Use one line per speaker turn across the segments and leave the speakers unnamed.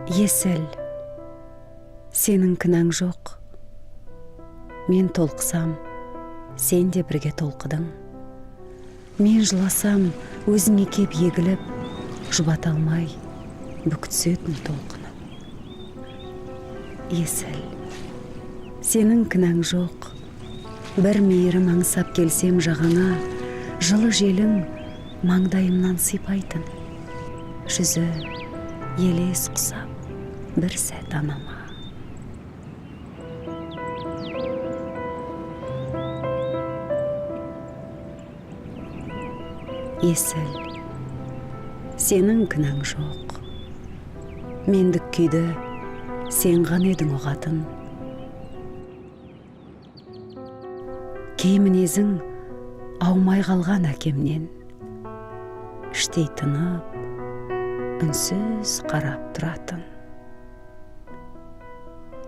Есіл, сенің кінәң жоқ. Мен толқысам, сен де бірге толқыдың. Мен жыласам, өзіңе кеп егіліп, жұбата алмай, бүктісетін толқыны. Есіл, сенің кінәң жоқ. Бір мейірім аңсап келсем жағаңа, жылы желің маңдайымнан сипайтын. Жүзі елес құсап, бір сәт анама. Есіл, сенің кінәң жоқ. Мендік күйді сен ғана едің ұғатын. Кей мінезің аумай қалған әкемнен. Іштей тынып, үнсіз қарап тұратын.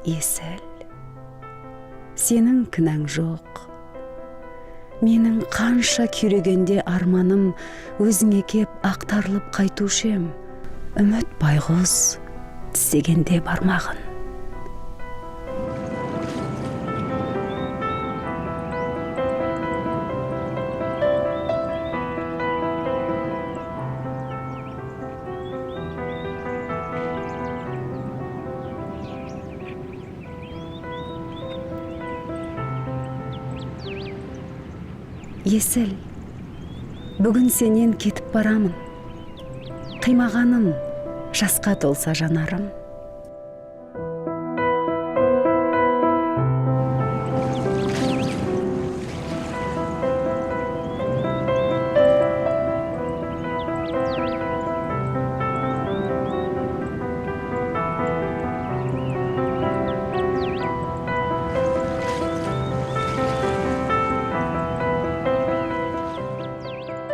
Есіл, сенің кінәң жоқ. Менің қанша күйрегенде арманым өзіңе кеп ақтарылып қайтушем. Үміт байғұс тістегенде бармағын. Есіл, бүгін сенен кетіп барамын. Қимағаным жасқа толса жанарым.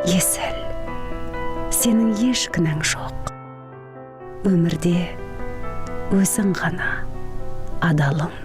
Есіл, сенің еш кінәң жоқ. Өмірде өзің ғана адалым.